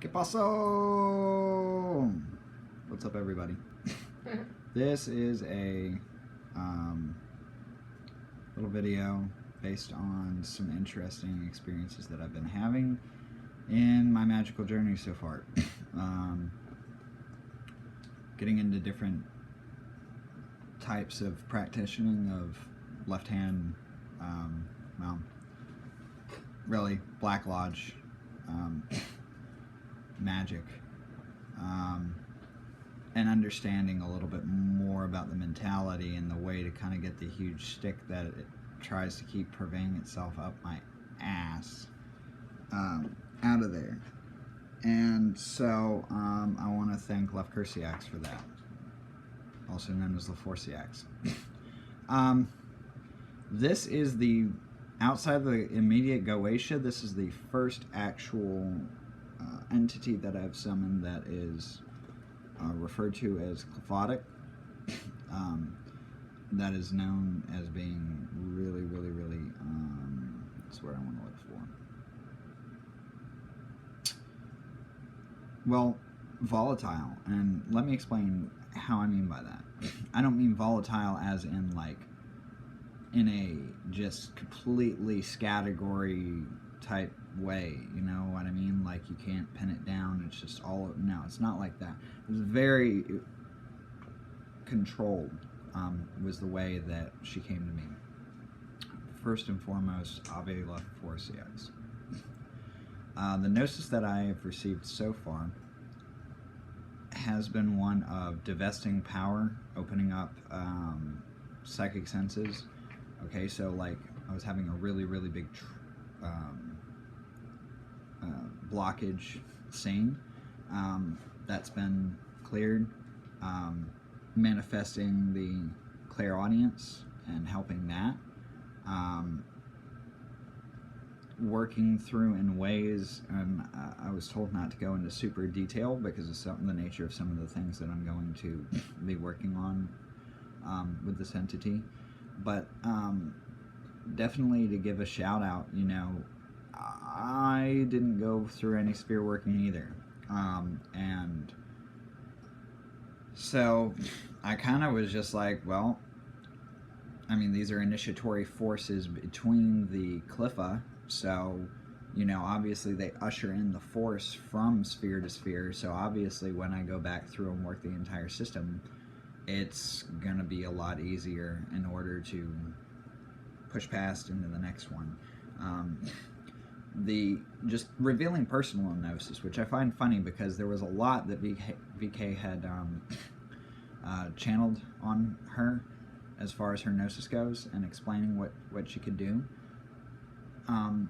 ¿Qué pasó? What's up, everybody? This is a little video based on some interesting experiences that I've been having in my magical journey so far. Getting into different types of practicing of left hand, well, really Black Lodge magic, and understanding a little bit more about the mentality and the way to kind of get the huge stick that it tries to keep purveying itself up my ass out of there. And so I want to thank Lefkourciax for that, also known as LaForciax. This is the, outside of the immediate Goetia, this is the first actual entity that I've summoned that is referred to as Qliphothic. That is known as being really, that's what I want to look for. Well, volatile, and let me explain how I mean by that. I don't mean volatile as in like in a just completely scattergory type way, you know what I mean? Like you can't pin it down, it's just all, no, it's not like that. It's very controlled, was the way that she came to me. First and foremost, Ave LaForciax. The gnosis that I have received so far has been one of divesting power, opening up psychic senses. Okay, so like I was having a really big blockage seeing. That's been cleared. Manifesting the clairaudience and helping that. Working through in ways, and I was told not to go into super detail because of the nature of some of the things that I'm going to be working on with this entity. But definitely to give a shout out, you know, I didn't go through any sphere working either. And so I kind of was just like, well, I mean, these are initiatory forces between the Qlipha, so, you know, obviously they usher in the force from sphere to sphere, so obviously when I go back through and work the entire system, it's going to be a lot easier in order to push past into the next one. The just revealing personal gnosis, which I find funny because there was a lot that VK had channeled on her as far as her gnosis goes and explaining what she could do. And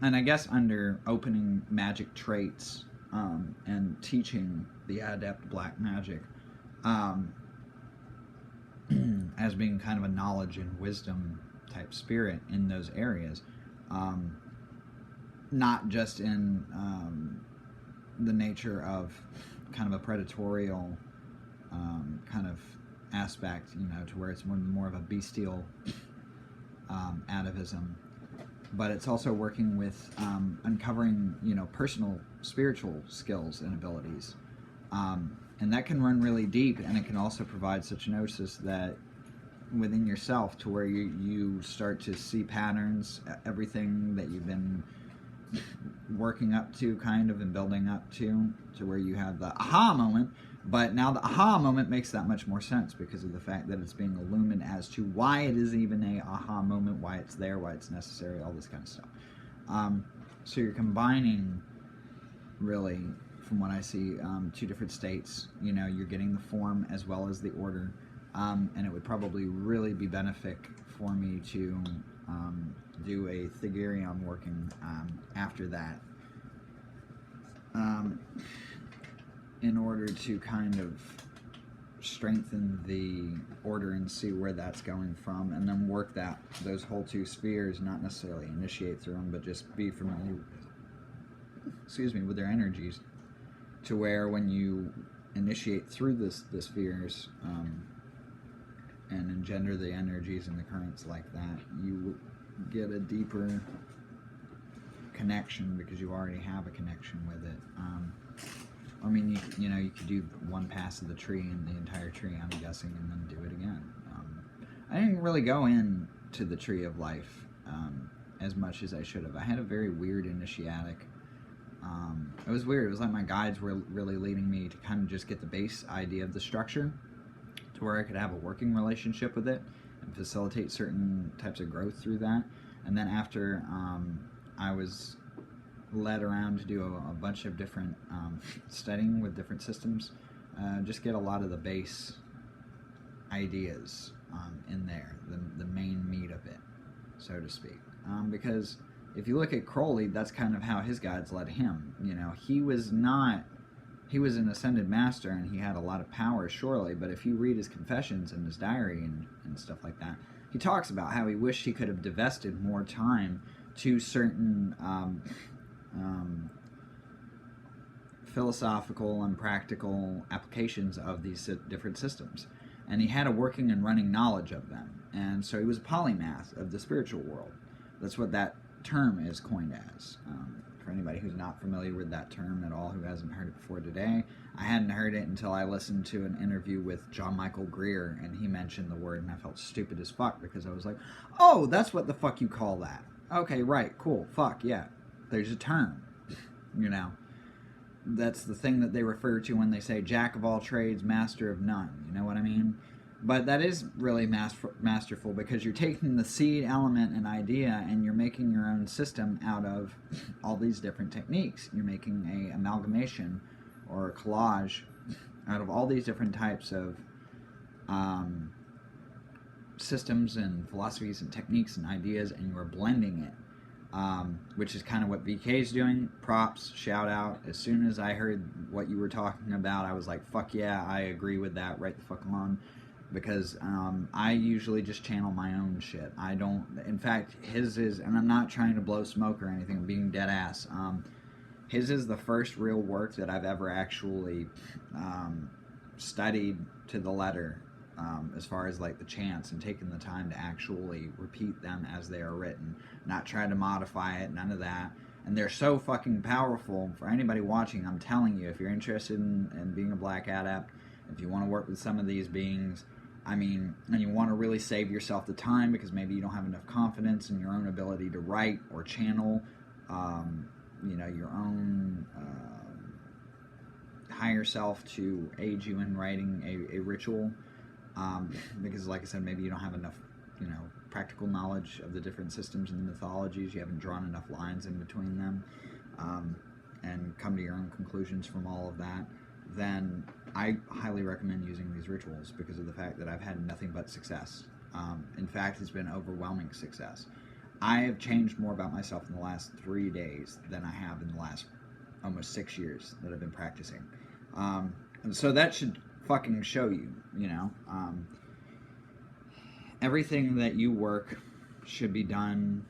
I guess under opening magic traits and teaching the adept black magic as being kind of a knowledge and wisdom type spirit in those areas, not just in the nature of kind of a predatorial kind of aspect, you know, to where it's more of a bestial atavism, but it's also working with uncovering, you know, personal spiritual skills and abilities, and that can run really deep, and it can also provide such gnosis that within yourself to where you start to see patterns, everything that you've been working up to kind of and building up to where you have the aha moment. But now the aha moment makes that much more sense because of the fact that it's being illumined as to why it is even a aha moment, why it's there, why it's necessary, all this kind of stuff. So you're combining, really, from what I see, two different states. You know, you're getting the form as well as the order, and it would probably really be benefic for me to do a Thagirion working after that. In order to kind of strengthen the order and see where that's going from, and then work those whole two spheres, not necessarily initiate through them, but just be familiar, with their energies, to where when you initiate through the spheres and engender the energies and the currents like that, you get a deeper connection because you already have a connection with it. I mean, you could do one pass of the tree and the entire tree, I'm guessing, and then do it again. I didn't really go into the Tree of Life as much as I should have. I had a very weird initiatic. It was weird. It was like my guides were really leading me to kind of just get the base idea of the structure to where I could have a working relationship with it and facilitate certain types of growth through that. And then after I was led around to do a bunch of different studying with different systems, just get a lot of the base ideas in there, the main meat of it, so to speak. Because if you look at Crowley, that's kind of how his guides led him. He was an ascended master and he had a lot of power, surely, but if you read his confessions and his diary and stuff like that, he talks about how he wished he could have divested more time to certain philosophical and practical applications of these different systems. And he had a working and running knowledge of them. And so he was a polymath of the spiritual world. That's what that term is coined as. For anybody who's not familiar with that term at all, who hasn't heard it before today, I hadn't heard it until I listened to an interview with John Michael Greer, and he mentioned the word, and I felt stupid as fuck because I was like, oh, that's what the fuck you call that. Okay, right, cool, fuck, yeah. There's a term, That's the thing that they refer to when they say jack of all trades, master of none. You know what I mean? But that is really masterful because you're taking the seed element and idea and you're making your own system out of all these different techniques. You're making an amalgamation or a collage out of all these different types of systems and philosophies and techniques and ideas, and you're blending it, which is kind of what VK is doing. Props, shout out. As soon as I heard what you were talking about, I was like, fuck yeah, I agree with that right the fuck on. Because I usually just channel my own shit. I don't, in fact, his is, and I'm not trying to blow smoke or anything, I'm being dead ass. His is the first real work that I've ever actually studied to the letter, as far as like the chants, and taken the time to actually repeat them as they are written, not try to modify it, none of that. And they're so fucking powerful. For anybody watching, I'm telling you, if you're interested in being a Black Adept, if you want to work with some of these beings, and you want to really save yourself the time because maybe you don't have enough confidence in your own ability to write or channel, your own higher self to aid you in writing a ritual, because like I said, maybe you don't have enough, practical knowledge of the different systems and the mythologies, you haven't drawn enough lines in between them, and come to your own conclusions from all of that, then I highly recommend using these rituals because of the fact that I've had nothing but success. In fact, it's been overwhelming success. I have changed more about myself in the last 3 days than I have in the last almost 6 years that I've been practicing. And so that should fucking show you, everything that you work should be done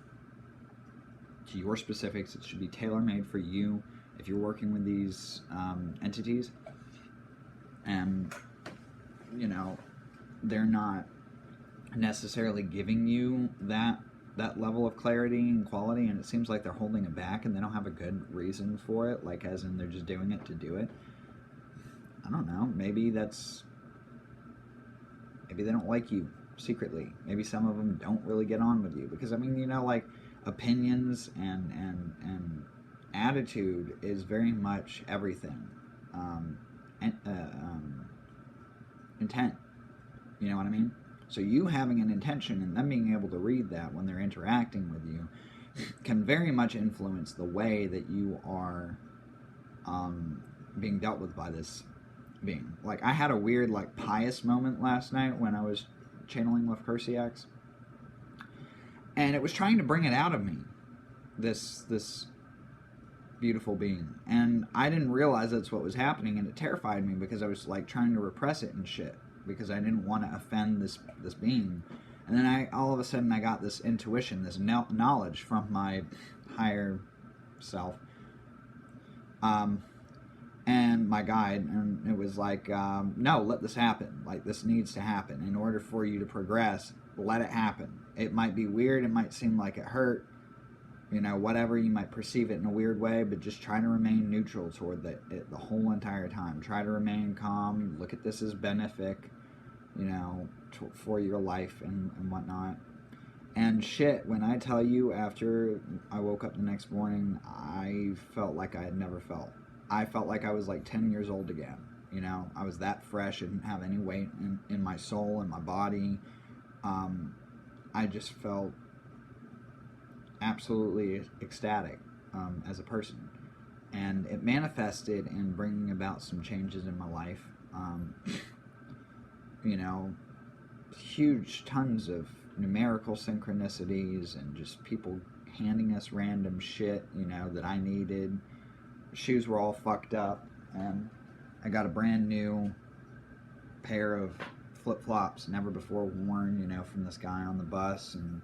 to your specifics. It should be tailor-made for you if you're working with these entities. And they're not necessarily giving you that level of clarity and quality, and it seems like they're holding it back and they don't have a good reason for it, like as in they're just doing it to do it. I don't know, maybe they don't like you secretly. Maybe some of them don't really get on with you because like opinions and attitude is very much everything. Intent, you know what I mean? So you having an intention and them being able to read that when they're interacting with you can very much influence the way that you are being dealt with by this being. Like, I had a weird, like, pious moment last night when I was channeling with Perseax, and it was trying to bring it out of me, this beautiful being, and I didn't realize that's what was happening, and it terrified me because I was like trying to repress it and shit because I didn't want to offend this being. And then all of a sudden I got this intuition, this knowledge from my higher self, and my guide, and it was like, no, let this happen. Like, this needs to happen in order for you to progress. Let it happen. It might be weird, it might seem like it hurt, You know, whatever, you might perceive it in a weird way, but just try to remain neutral toward it the whole entire time. Try to remain calm. Look at this as benefic, you know, for your life and whatnot. And shit, when I tell you, after I woke up the next morning, I felt like I had never felt. I felt like I was like 10 years old again. You know, I was that fresh. I didn't have any weight in my soul and my body. I just felt absolutely ecstatic as a person. And it manifested in bringing about some changes in my life. You know, huge tons of numerical synchronicities and just people handing us random shit, you know, that I needed. Shoes were all fucked up, and I got a brand new pair of flip-flops, never before worn, you know, from this guy on the bus. And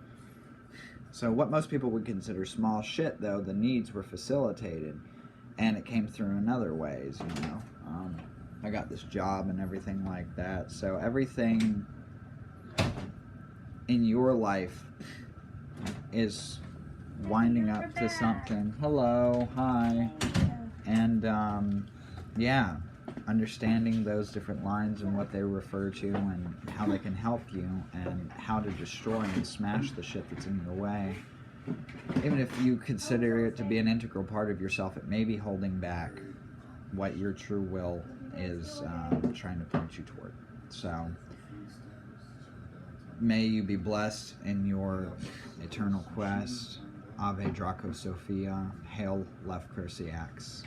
so what most people would consider small shit, though, the needs were facilitated, and it came through in other ways, you know. I got this job and everything like that. So everything in your life is winding up to something. Hello, hi. And yeah, understanding those different lines and what they refer to and how they can help you and how to destroy and smash the shit that's in your way. Even if you consider it to be an integral part of yourself, it may be holding back what your true will is trying to point you toward. So may you be blessed in your eternal quest. Ave Draco Sophia. Hail Lef Cruciax.